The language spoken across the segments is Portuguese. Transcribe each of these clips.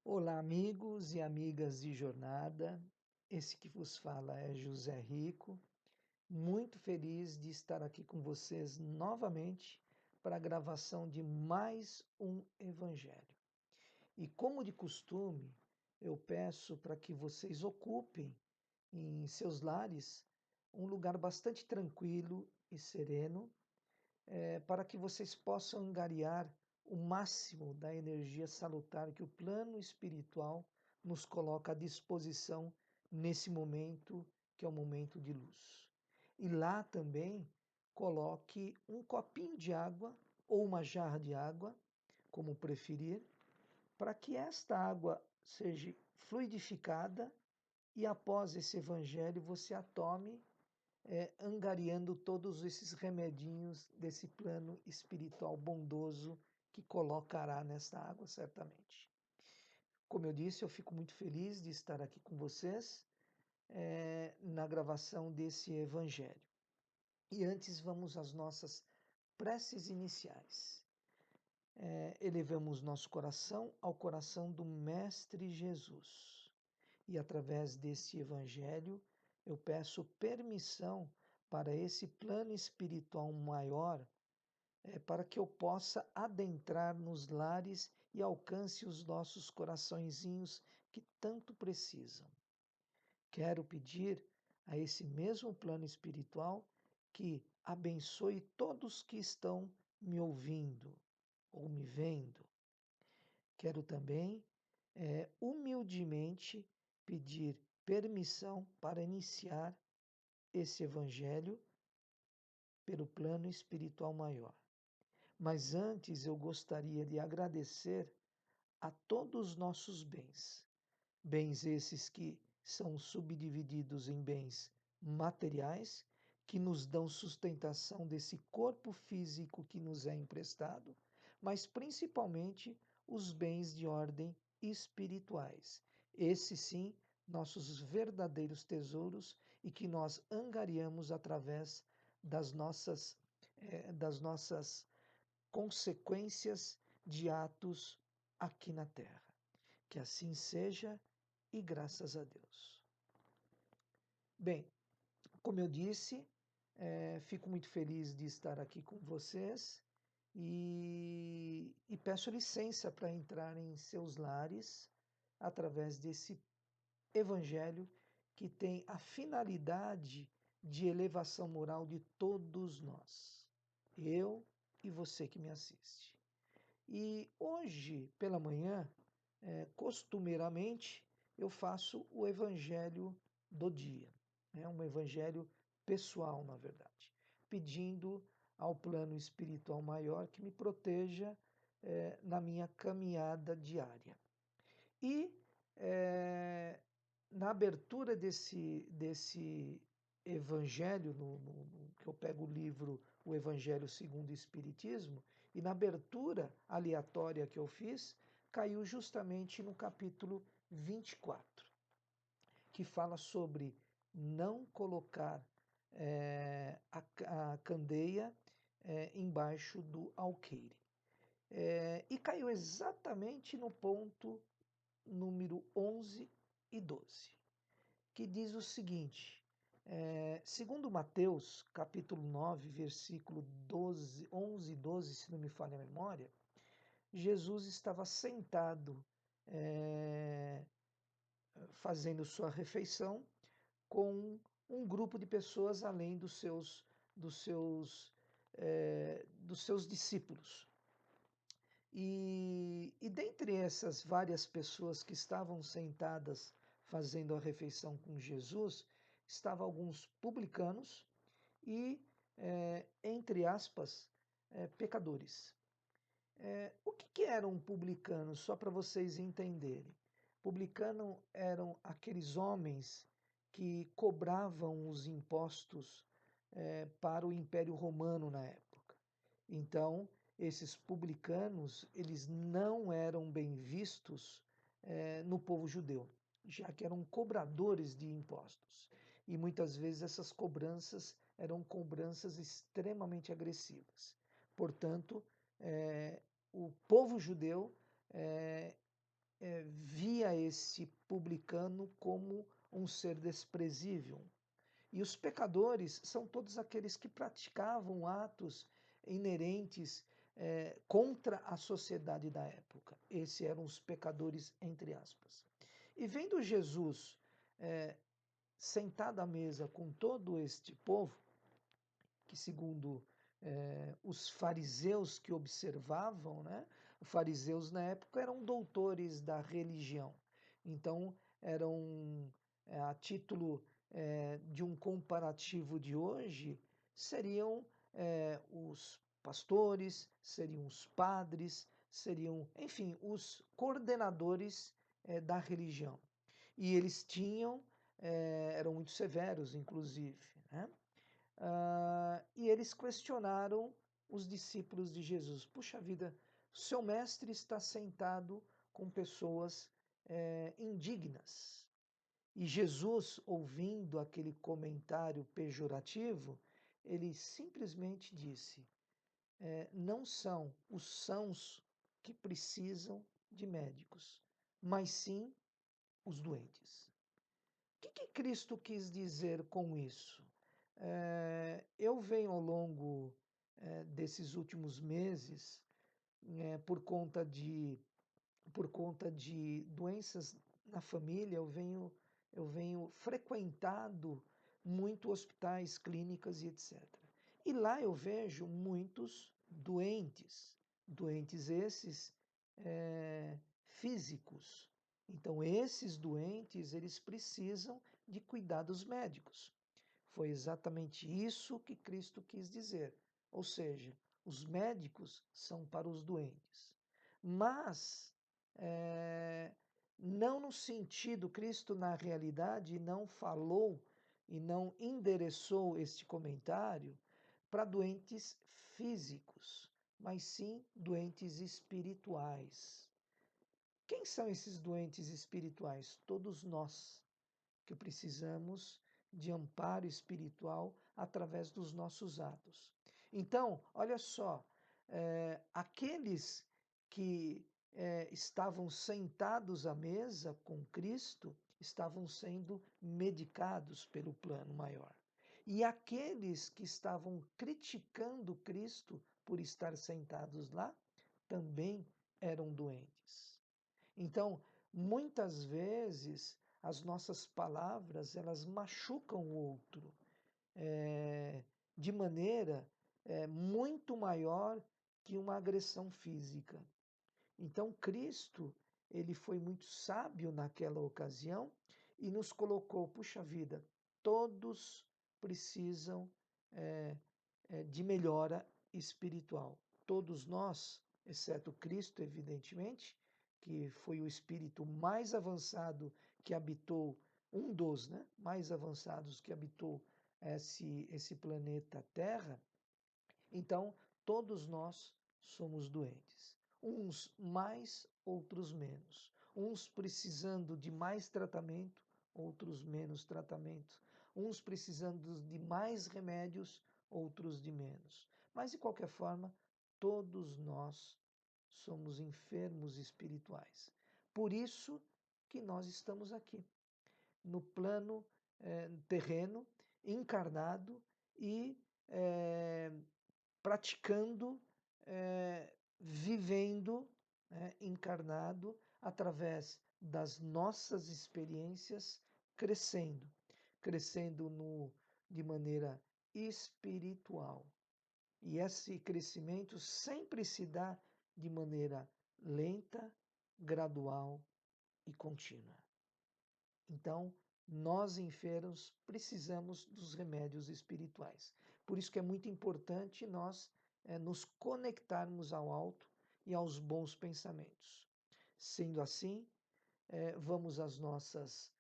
Olá, amigos e amigas de jornada. Esse que vos fala é José Rico. Muito feliz de estar aqui com vocês novamente para a gravação de mais um Evangelho. E como de costume, eu peço para que vocês ocupem em seus lares um lugar bastante tranquilo e sereno, para que vocês possam angariar o máximo da energia salutar que o plano espiritual nos coloca à disposição nesse momento, que é o momento de luz. E lá também coloque um copinho de água ou uma jarra de água, como preferir, para que esta água seja fluidificada e após esse evangelho você a tome, angariando todos esses remedinhos desse plano espiritual bondoso que colocará nesta água, certamente. Como eu disse, eu fico muito feliz de estar aqui com vocês, na gravação desse evangelho. E antes vamos às nossas preces iniciais. Elevamos nosso coração ao coração do Mestre Jesus. E através desse evangelho, eu peço permissão para esse plano espiritual maior, para que eu possa adentrar nos lares e alcance os nossos coraçõezinhos que tanto precisam. Quero pedir a esse mesmo plano espiritual que abençoe todos que estão me ouvindo ou me vendo. Quero também, humildemente, pedir permissão para iniciar esse evangelho pelo plano espiritual maior. Mas antes eu gostaria de agradecer a todos os nossos bens. Bens esses que são subdivididos em bens materiais, que nos dão sustentação desse corpo físico que nos é emprestado, mas principalmente os bens de ordem espirituais. Esses sim, nossos verdadeiros tesouros e que nós angariamos através das nossas consequências de atos aqui na terra. Que assim seja e graças a Deus. Bem, como eu disse, fico muito feliz de estar aqui com vocês e peço licença para entrar em seus lares através desse evangelho que tem a finalidade de elevação moral de todos nós, eu e você que me assiste. E hoje, pela manhã, costumeiramente, eu faço o evangelho do dia, né? Um evangelho pessoal, na verdade, pedindo ao plano espiritual maior que me proteja na minha caminhada diária. E na abertura desse evangelho, que eu pego o livro O Evangelho segundo o Espiritismo, e na abertura aleatória que eu fiz, caiu justamente no capítulo 24, que fala sobre não colocar a candeia embaixo do alqueire. E caiu exatamente no ponto número 11 e 12, que diz o seguinte: segundo Mateus, capítulo 9, versículo 12, 11 e 12, se não me falha a memória, Jesus estava sentado fazendo sua refeição com um grupo de pessoas além dos seus discípulos. E dentre essas várias pessoas que estavam sentadas fazendo a refeição com Jesus, estavam alguns publicanos e, entre aspas, pecadores. O que era um publicano? Só para vocês entenderem. Publicano eram aqueles homens que cobravam os impostos para o Império Romano na época. Então, esses publicanos, eles não eram bem vistos no povo judeu, já que eram cobradores de impostos. E muitas vezes essas cobranças eram cobranças extremamente agressivas. Portanto, o povo judeu via esse publicano como um ser desprezível. E os pecadores são todos aqueles que praticavam atos inerentes contra a sociedade da época. Esses eram os pecadores, entre aspas. E vendo Jesus sentado à mesa com todo este povo, que segundo os fariseus que observavam, né? Os fariseus na época eram doutores da religião. Então, eram, a título de um comparativo de hoje, seriam os pastores, seriam os padres, seriam, enfim, os coordenadores da religião. E eles tinham, eram muito severos, inclusive, né? E eles questionaram os discípulos de Jesus. Puxa vida, seu mestre está sentado com pessoas indignas. E Jesus, ouvindo aquele comentário pejorativo, ele simplesmente disse: não são os sãos que precisam de médicos, mas sim os doentes. O que Cristo quis dizer com isso? Eu venho ao longo desses últimos meses, por por conta de doenças na família, eu venho frequentado muito hospitais, clínicas e etc. E lá eu vejo muitos doentes, doentes esses físicos. Então, esses doentes, eles precisam de cuidados médicos. Foi exatamente isso que Cristo quis dizer. Ou seja, os médicos são para os doentes. Mas, não no sentido, Cristo, na realidade, não falou e não endereçou este comentário para doentes físicos, mas sim doentes espirituais. Quem são esses doentes espirituais? Todos nós que precisamos de amparo espiritual através dos nossos atos. Então, olha só, aqueles que estavam sentados à mesa com Cristo estavam sendo medicados pelo plano maior. E aqueles que estavam criticando Cristo por estar sentados lá também eram doentes. Então, muitas vezes as nossas palavras elas machucam o outro de maneira muito maior que uma agressão física. Então, Cristo ele foi muito sábio naquela ocasião e nos colocou, puxa vida, todos precisam de melhora espiritual. Todos nós, exceto Cristo, evidentemente, que foi o espírito mais avançado que habitou, um dos, né, mais avançados que habitou esse planeta Terra. Então, todos nós somos doentes. Uns mais, outros menos. Uns precisando de mais tratamento, outros menos tratamento. Uns precisando de mais remédios, outros de menos. Mas, de qualquer forma, todos nós somos enfermos espirituais. Por isso que nós estamos aqui, no plano terreno, encarnado e praticando, vivendo, encarnado através das nossas experiências, crescendo, crescendo de maneira espiritual. E esse crescimento sempre se dá de maneira lenta, gradual e contínua. Então, nós enfermos precisamos dos remédios espirituais. Por isso que é muito importante nós nos conectarmos ao alto e aos bons pensamentos. Sendo assim, vamos às nossas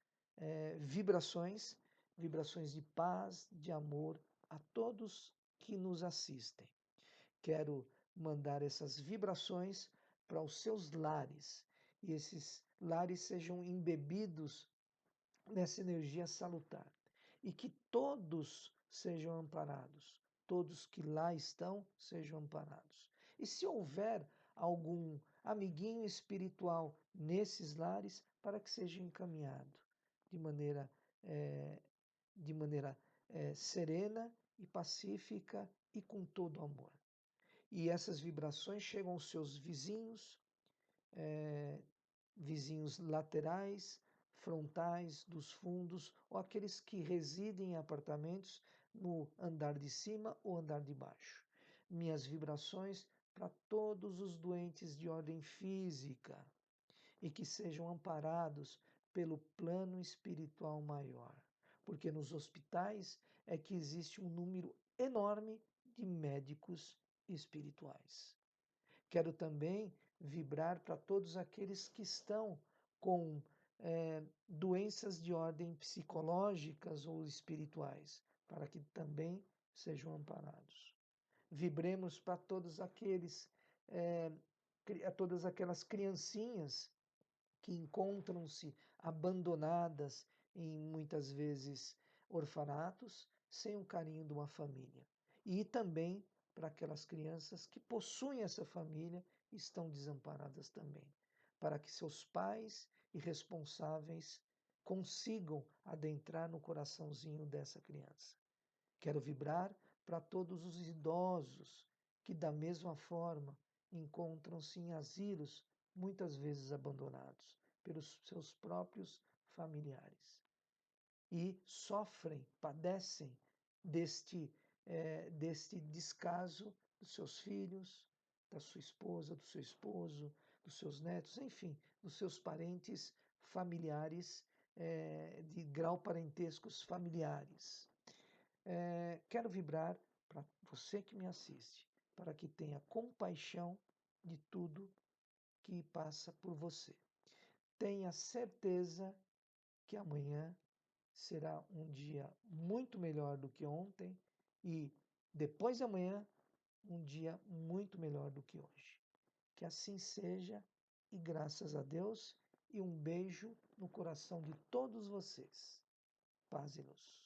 vibrações, vibrações de paz, de amor a todos que nos assistem. Quero mandar essas vibrações para os seus lares e esses lares sejam embebidos nessa energia salutar e que todos sejam amparados, todos que lá estão sejam amparados. E se houver amiguinho espiritual nesses lares para que seja encaminhado de maneira, eh, de maneira serena e pacífica e com todo amor. E essas vibrações chegam aos seus vizinhos, vizinhos laterais, frontais, dos fundos, ou aqueles que residem em apartamentos no andar de cima ou andar de baixo. Minhas vibrações para todos os doentes de ordem física e que sejam amparados pelo plano espiritual maior, porque nos hospitais é que existe um número enorme de médicos espirituais. Quero também vibrar para todos aqueles que estão com doenças de ordem psicológicas ou espirituais, para que também sejam amparados. Vibremos para todos aqueles, todas aquelas criancinhas que encontram-se abandonadas em muitas vezes orfanatos, sem o carinho de uma família. E também para aquelas crianças que possuem essa família e estão desamparadas também, para que seus pais e responsáveis consigam adentrar no coraçãozinho dessa criança. Quero vibrar para todos os idosos que, da mesma forma, encontram-se em asilos, muitas vezes abandonados pelos seus próprios familiares e sofrem, padecem deste descaso dos seus filhos, da sua esposa, do seu esposo, dos seus netos, enfim, dos seus parentes familiares, de grau parentescos familiares. Quero vibrar para você que me assiste, para que tenha compaixão de tudo que passa por você. Tenha certeza que amanhã será um dia muito melhor do que ontem e depois de amanhã, um dia muito melhor do que hoje. Que assim seja e graças a Deus e um beijo no coração de todos vocês. Paz e luz.